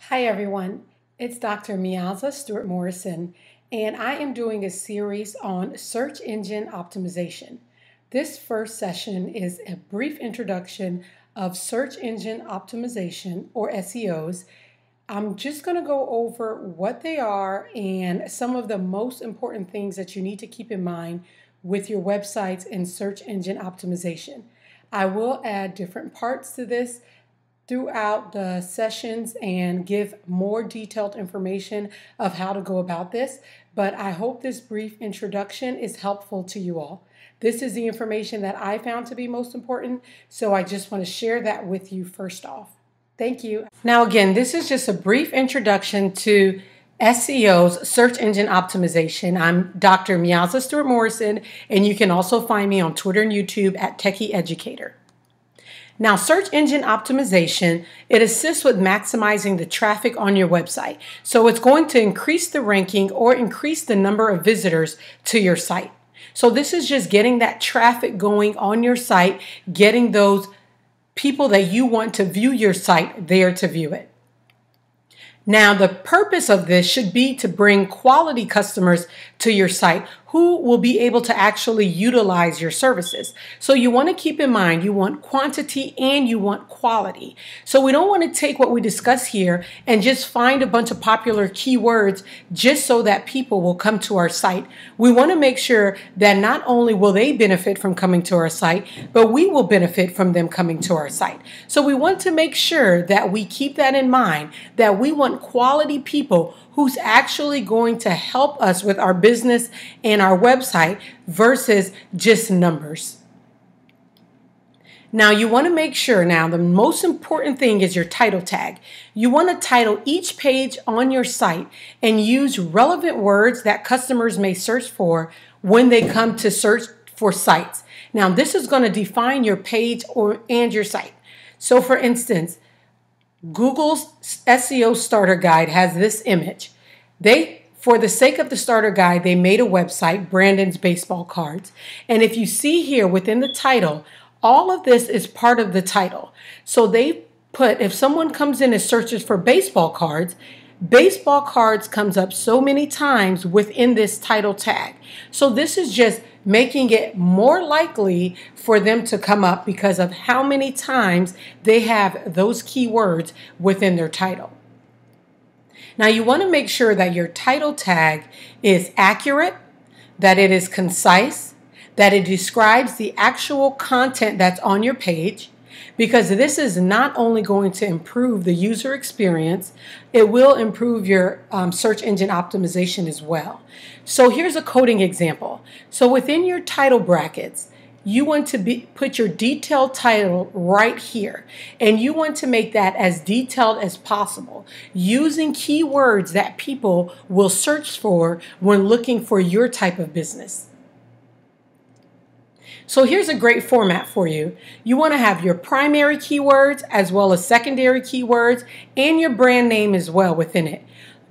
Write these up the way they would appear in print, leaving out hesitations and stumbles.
Hi everyone, it's Dr. Miaza Stewart Morrison, and I am doing a series on search engine optimization. This first session is a brief introduction of search engine optimization, or SEOs. I'm just going to go over what they are and some of the most important things that you need to keep in mind with your websites and search engine optimization. I will add different parts to this throughout the sessions and give more detailed information of how to go about this, but I hope this brief introduction is helpful to you all. This is the information that I found to be most important, so I just want to share that with you first off. Thank you. Now again, this is just a brief introduction to SEO's search engine optimization. I'm Dr. Miaza Stewart Morrison, and you can also find me on Twitter and YouTube at Techie Educator. Now, search engine optimization, it assists with maximizing the traffic on your website. So it's going to increase the ranking or increase the number of visitors to your site. So this is just getting that traffic going on your site, getting those people that you want to view your site there to view it. Now, the purpose of this should be to bring quality customers to your site who will be able to actually utilize your services. So you want to keep in mind, you want quantity and you want quality. So we don't want to take what we discuss here and just find a bunch of popular keywords just so that people will come to our site. We want to make sure that not only will they benefit from coming to our site, but we will benefit from them coming to our site. So we want to make sure that we keep that in mind, that we want quality people who's actually going to help us with our business and our website versus just numbers. Now you want to make sure, now the most important thing is your title tag. You want to title each page on your site and use relevant words that customers may search for when they come to search for sites. Now this is going to define your page and your site. So for instance, Google's SEO starter guide has this image. For the sake of the starter guide, they made a website, Brandon's Baseball Cards. And if you see here within the title, all of this is part of the title. So they put, if someone comes in and searches for baseball cards comes up so many times within this title tag. So this is just making it more likely for them to come up because of how many times they have those keywords within their title. Now you want to make sure that your title tag is accurate, that it is concise, that it describes the actual content that's on your page, because this is not only going to improve the user experience, it will improve your search engine optimization as well. So here's a coding example. So within your title brackets, you want to put your detailed title right here, and you want to make that as detailed as possible using keywords that people will search for when looking for your type of business. So here's a great format for you. You want to have your primary keywords as well as secondary keywords and your brand name as well within it.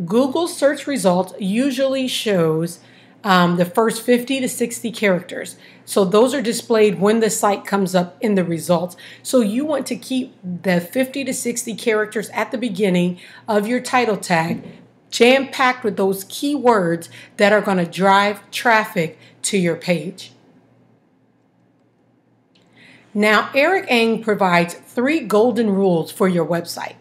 Google search results usually shows the first 50 to 60 characters. So those are displayed when the site comes up in the results. So you want to keep the 50 to 60 characters at the beginning of your title tag jam-packed with those keywords that are going to drive traffic to your page. Now, Eric Eng provides 3 golden rules for your website.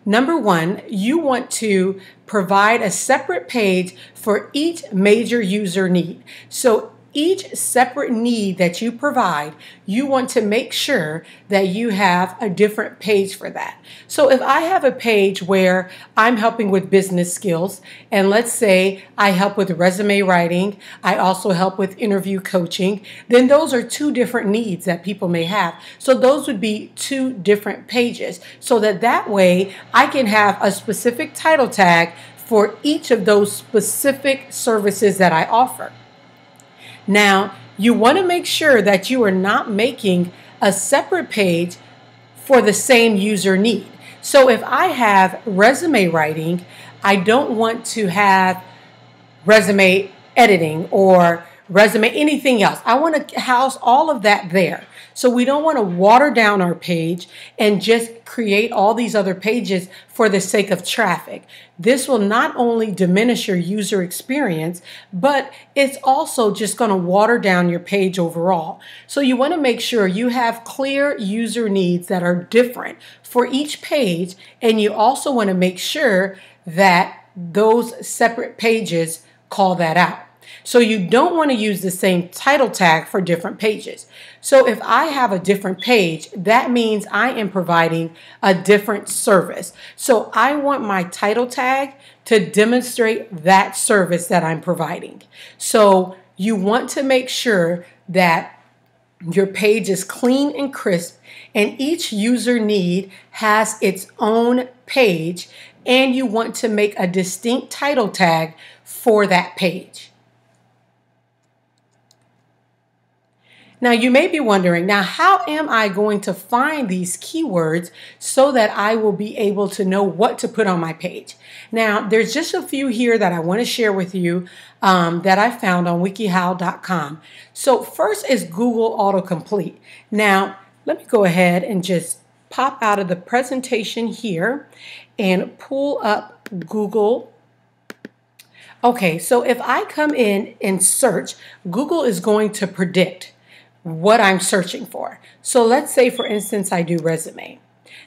Number 1, you want to provide a separate page for each major user need. So each separate need that you provide, you want to make sure that you have a different page for that. So if I have a page where I'm helping with business skills, and let's say I help with resume writing, I also help with interview coaching, then those are 2 different needs that people may have. So those would be 2 different pages, so that way I can have a specific title tag for each of those specific services that I offer. Now, you want to make sure that you are not making a separate page for the same user need. So if I have resume writing, I don't want to have resume editing or resume anything else. I want to house all of that there. So we don't want to water down our page and just create all these other pages for the sake of traffic. This will not only diminish your user experience, but it's also just going to water down your page overall. So you want to make sure you have clear user needs that are different for each page, and you also want to make sure that those separate pages call that out. So you don't want to use the same title tag for different pages. So if I have a different page, that means I am providing a different service. So I want my title tag to demonstrate that service that I'm providing. So you want to make sure that your page is clean and crisp, and each user need has its own page, and you want to make a distinct title tag for that page. Now you may be wondering, now how am I going to find these keywords so that I will be able to know what to put on my page? Now there's just a few here that I want to share with you that I found on wikihow.com. So first is Google Autocomplete. Now let me go ahead and just pop out of the presentation here and pull up Google. Okay, so if I come in and search, Google is going to predict what I'm searching for. So let's say, for instance, I do resume.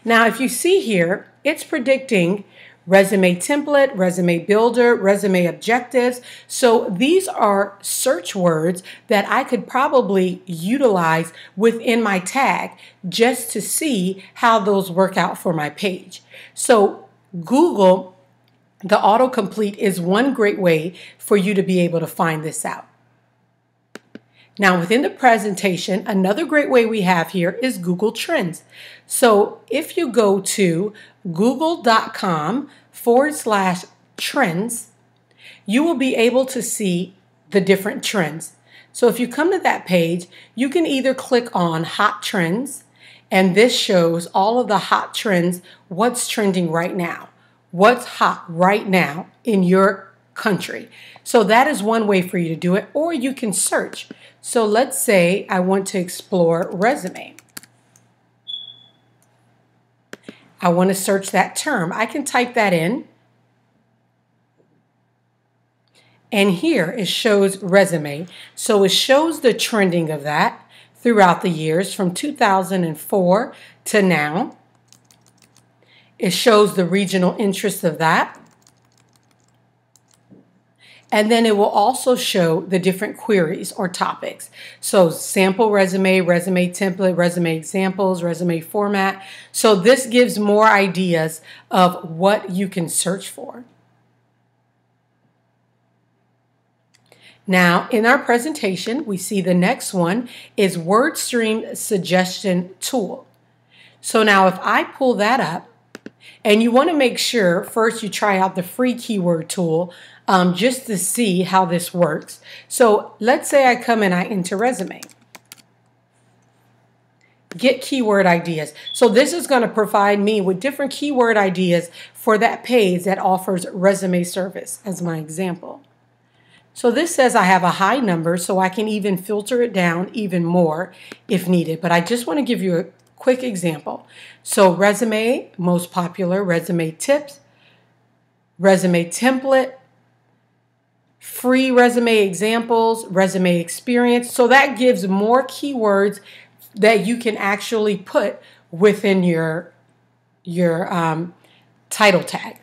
Now, if you see here, it's predicting resume template, resume builder, resume objectives. So these are search words that I could probably utilize within my tag just to see how those work out for my page. So Google, the autocomplete is one great way for you to be able to find this out. Now, within the presentation, another great way we have here is Google Trends. So if you go to google.com/trends, you will be able to see the different trends. So if you come to that page, you can either click on Hot Trends, and this shows all of the hot trends, what's trending right now, what's hot right now in your country. So that is one way for you to do it, or you can search. So let's say I want to explore resume. I want to search that term. I can type that in. And here it shows resume. So it shows the trending of that throughout the years from 2004 to now. It shows the regional interest of that. And then it will also show the different queries or topics. So sample resume, resume template, resume examples, resume format. So this gives more ideas of what you can search for. Now, in our presentation, we see the next one is WordStream Suggestion Tool. So now if I pull that up, and you want to make sure first you try out the free keyword tool just to see how this works. So let's say I come and I enter resume. Get keyword ideas. So this is going to provide me with different keyword ideas for that page that offers resume service as my example. So this says I have a high number, so I can even filter it down even more if needed. But I just want to give you a quick example. So resume, most popular, resume tips, resume template, free resume examples, resume experience. So that gives more keywords that you can actually put within your title tag.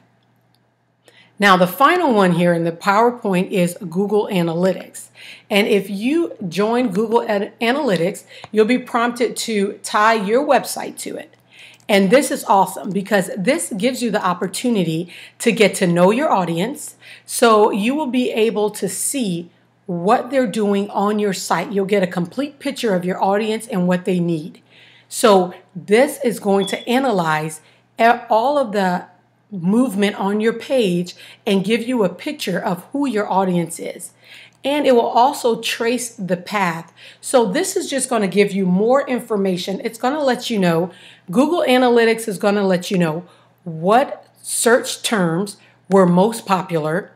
Now, the final one here in the PowerPoint is Google Analytics. And if you join Google Analytics, you'll be prompted to tie your website to it. And this is awesome because this gives you the opportunity to get to know your audience. So you will be able to see what they're doing on your site. You'll get a complete picture of your audience and what they need. So this is going to analyze all of the movement on your page and give you a picture of who your audience is. And it will also trace the path. So this is just going to give you more information. It's going to let you know, Google Analytics is going to let you know what search terms were most popular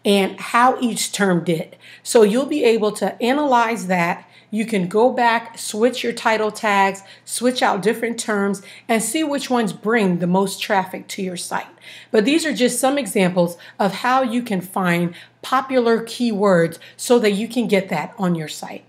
and how each term did. So you'll be able to analyze that you can go back, switch your title tags, switch out different terms, and see which ones bring the most traffic to your site. But these are just some examples of how you can find popular keywords so that you can get that on your site.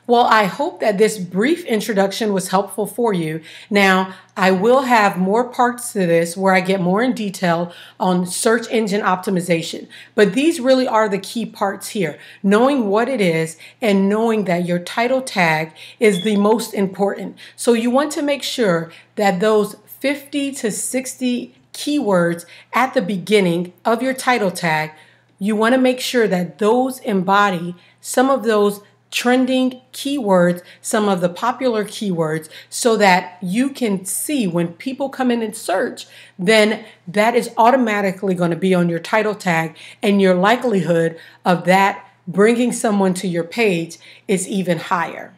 Well, I hope that this brief introduction was helpful for you. Now, I will have more parts to this where I get more in detail on search engine optimization. But these really are the key parts here. Knowing what it is and knowing that your title tag is the most important. So you want to make sure that those 50 to 60 keywords at the beginning of your title tag, you want to make sure that those embody some of those trending keywords, some of the popular keywords, so that you can see when people come in and search, then that is automatically going to be on your title tag, and your likelihood of that bringing someone to your page is even higher.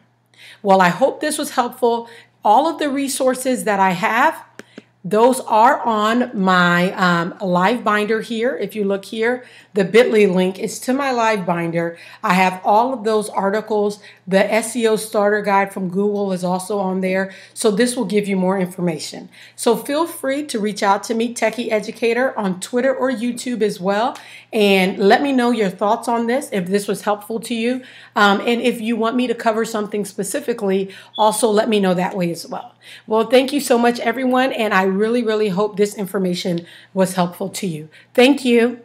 Well, I hope this was helpful. All of the resources that I have, those are on my live binder here. If you look here, the bit.ly link is to my live binder. I have all of those articles. The SEO starter guide from Google is also on there. So this will give you more information. So feel free to reach out to me, Techie Educator, on Twitter or YouTube as well. And let me know your thoughts on this, if this was helpful to you. And if you want me to cover something specifically, also let me know that way as well. Well, thank you so much, everyone. And I really, really hope this information was helpful to you. Thank you.